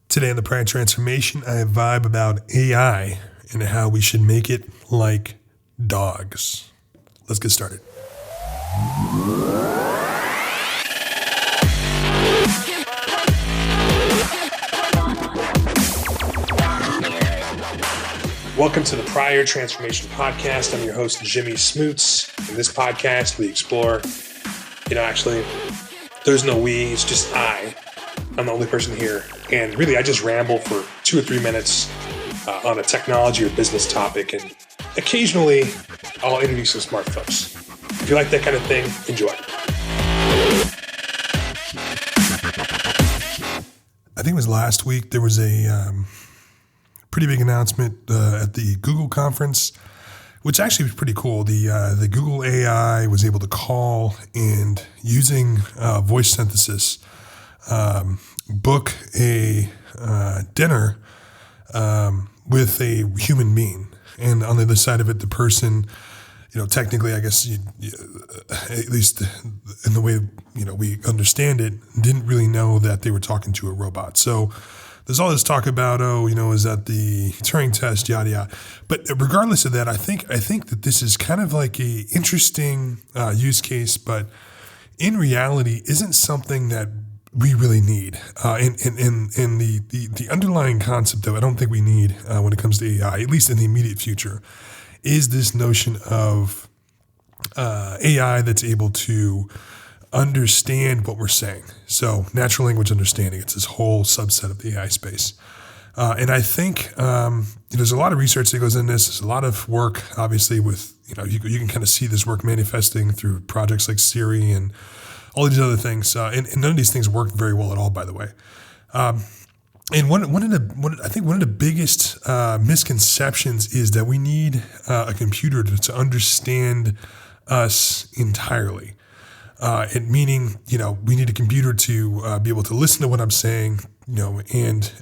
Today on the Prior Transformation, I vibe about AI and how we should make it like dogs. Let's get started. Welcome to the Prior Transformation Podcast. I'm your host, Jimmy Smoots. In this podcast, we explore, actually, there's no we, it's just I. I'm the only person here. And really, I just ramble for 2 or 3 minutes on a technology or business topic. And occasionally, I'll interview some smart folks. If you like that kind of thing, enjoy. I think it was last week, there was a pretty big announcement at the Google conference, which actually was pretty cool. The Google AI was able to call and using voice synthesis, book a dinner with a human being. And on the other side of it, the person, technically, I guess, at least in the way, we understand it, didn't really know that they were talking to a robot. So there's all this talk about, is that the Turing test, yada, yada. But regardless of that, I think that this is kind of like a interesting use case, but in reality isn't something that we really need. And the underlying concept that I don't think we need when it comes to AI, at least in the immediate future, is this notion of AI that's able to understand what we're saying. So natural language understanding, it's this whole subset of the AI space. And I think there's a lot of research that goes in this. There's a lot of work, obviously, with, you can kind of see this work manifesting through projects like Siri and all these other things. And none of these things work very well at all, by the way. And one of the biggest misconceptions is that we need a computer to understand us entirely. And meaning, we need a computer to be able to listen to what I'm saying, and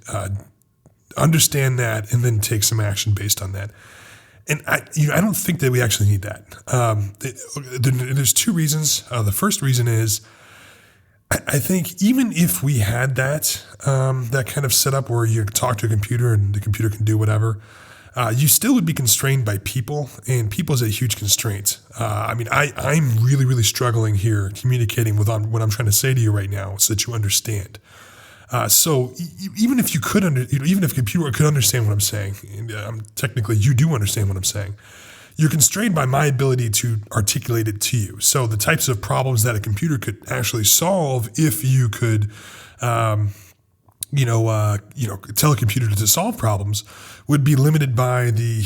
understand that, and then take some action based on that. And I don't think that we actually need that. There's 2 reasons. The first reason is, I think even if we had that kind of setup where you talk to a computer and the computer can do whatever, you still would be constrained by people, and people is a huge constraint. I'm really, really struggling here communicating with what I'm trying to say to you right now so that you understand. So even if you could even if a computer could understand what I'm saying, and technically you do understand what I'm saying, you're constrained by my ability to articulate it to you. So the types of problems that a computer could actually solve, if you could, tell a computer to solve problems, would be limited by the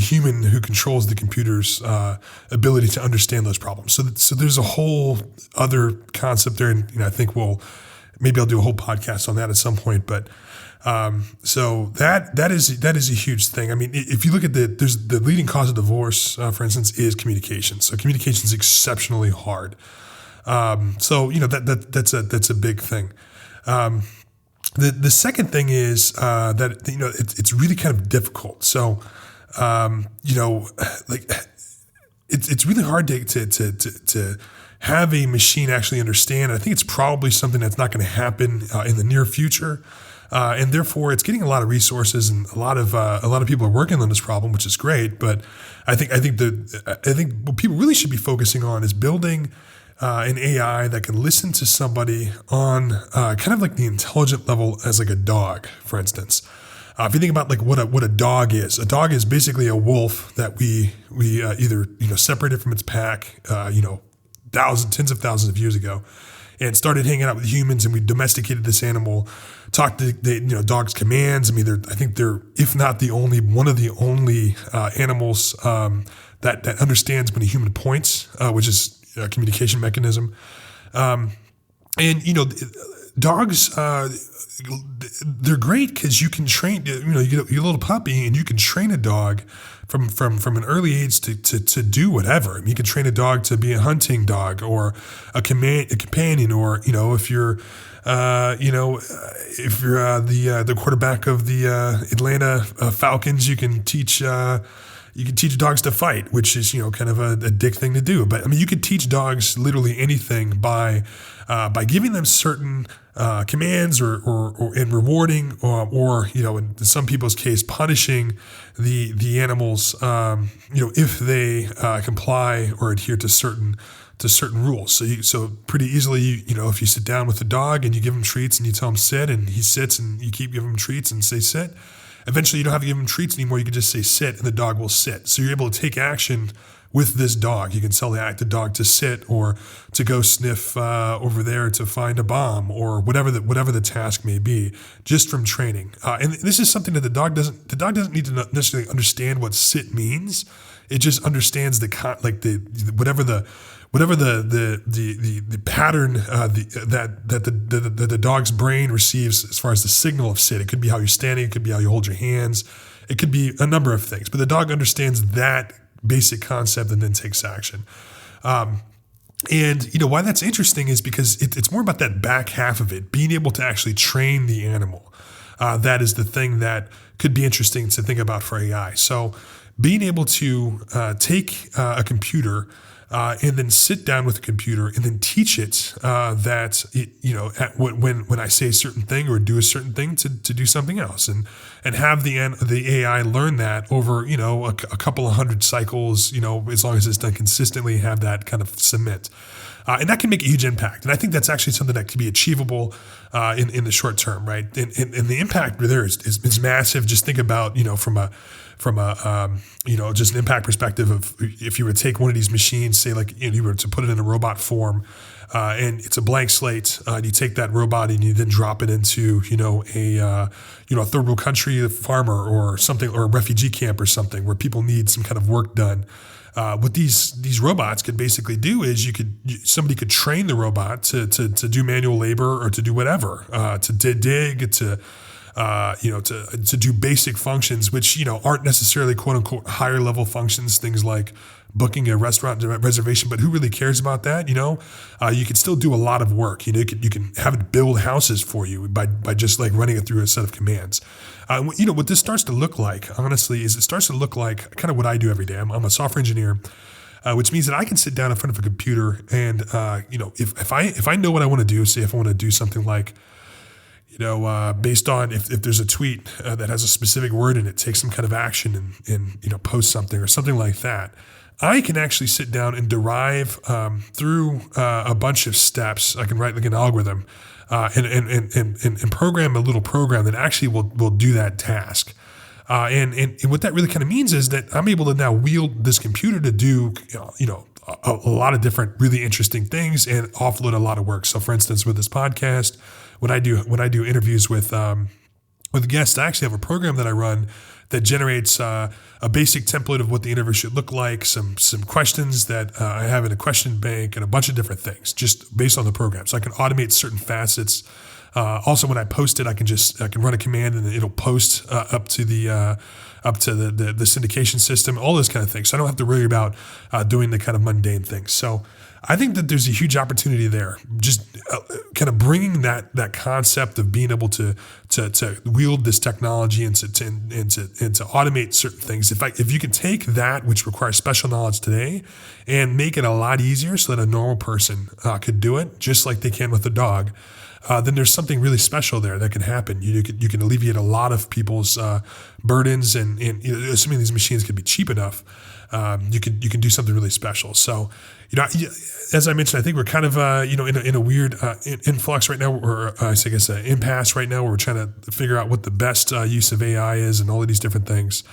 human who controls the computer's ability to understand those problems. So there's a whole other concept there, and I think maybe I'll do a whole podcast on that at some point. But so that is a huge thing. I mean, if you look at the leading cause of divorce, for instance, is communication. So communication is exceptionally hard. That's a big thing. The second thing is that it's really kind of difficult. So it's really hard to have a machine actually understand. I think it's probably something that's not going to happen in the near future, and therefore it's getting a lot of resources, and a lot of people are working on this problem, which is great. But I think what people really should be focusing on is building an AI that can listen to somebody on kind of like the intelligent level as like a dog, for instance. If you think about like what a dog is basically a wolf that we either separated from its pack, tens of thousands of years ago, and started hanging out with humans, and we domesticated this animal. Talked to dogs' commands. I mean, I think they're, if not one of the only animals that understands when a human points, which is a communication mechanism. Dogs, they're great because you can train. You get a little puppy, and you can train a dog from an early age to do whatever. I mean, you can train a dog to be a hunting dog or a companion, or if you're the quarterback of the Atlanta Falcons, you can teach You can teach dogs to fight, which is, kind of a dick thing to do. But I mean, you could teach dogs literally anything by giving them certain commands or in rewarding or in some people's case, punishing the animals, if they comply or adhere to certain rules. So pretty easily, if you sit down with the dog and you give him treats and you tell him sit and he sits and you keep giving him treats and say sit, eventually you don't have to give him treats anymore. You can just say sit and the dog will sit. So you're able to take action with this dog. You can tell the dog to sit or to go sniff over there to find a bomb or whatever the task may be, just from training. And this is something that the dog doesn't need to necessarily understand what sit means. It just understands the pattern that the dog's brain receives as far as the signal of sit. It could be how you're standing. It could be how you hold your hands. It could be a number of things. But the dog understands that basic concept and then takes action. And why that's interesting is because it's more about that back half of it, being able to actually train the animal. That is the thing that could be interesting to think about for AI. So being able to take a computer and then sit down with the computer and then teach it that when I say a certain thing or do a certain thing to do something else, and have the AI learn that over a couple of hundred cycles, as long as it's done consistently, have that kind of cement. And that can make a huge impact. And I think that's actually something that can be achievable in the short term, right? And the impact there is massive. Just think about, from a just an impact perspective of if you were to take one of these machines, say like you were to put it in a robot form, and it's a blank slate, and you take that robot and you then drop it into a third world country farmer or something, or a refugee camp or something where people need some kind of work done. What these robots could basically do is somebody could train the robot to do manual labor or to do whatever, to dig, to do basic functions, which aren't necessarily quote unquote higher level functions, things like booking a restaurant reservation. But who really cares about that? You can still do a lot of work. You can have it build houses for you by just like running it through a set of commands. What this starts to look like, honestly, is it starts to look like kind of what I do every day. I'm a software engineer, which means that I can sit down in front of a computer and if I know what I want to do, say if I want to do something like based on if there's a tweet that has a specific word in it, take some kind of action and post something or something like that, I can actually sit down and derive through a bunch of steps. I can write like an algorithm and program a little program that actually will do that task. And what that really kind of means is that I'm able to now wield this computer to do a lot of different really interesting things and offload a lot of work. So for instance, with this podcast, when I do interviews with guests, I actually have a program that I run that generates a basic template of what the interview should look like, some questions that I have in a question bank, and a bunch of different things just based on the program. So I can automate certain facets. Also, when I post it, I can run a command and it'll post up to the syndication system, all those kind of things. So I don't have to worry about doing the kind of mundane things. So I think that there's a huge opportunity there, just kind of bringing that concept of being able to wield this technology and to automate certain things. If you can take that, which requires special knowledge today, and make it a lot easier so that a normal person could do it, just like they can with a dog, then there's something really special there that can happen. You can alleviate a lot of people's burdens, and assuming these machines can be cheap enough, you can do something really special. So, as I mentioned, I think we're kind of in a weird influx right now, or I guess an impasse right now, where we're trying to figure out what the best use of AI is and all of these different things.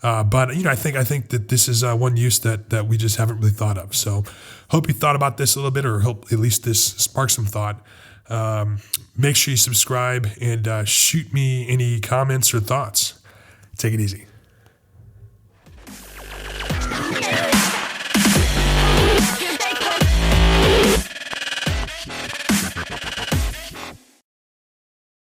But I think that this is one use that we just haven't really thought of. So, hope you thought about this a little bit, or hope at least this sparked some thought. Make sure you subscribe and shoot me any comments or thoughts. Take it easy.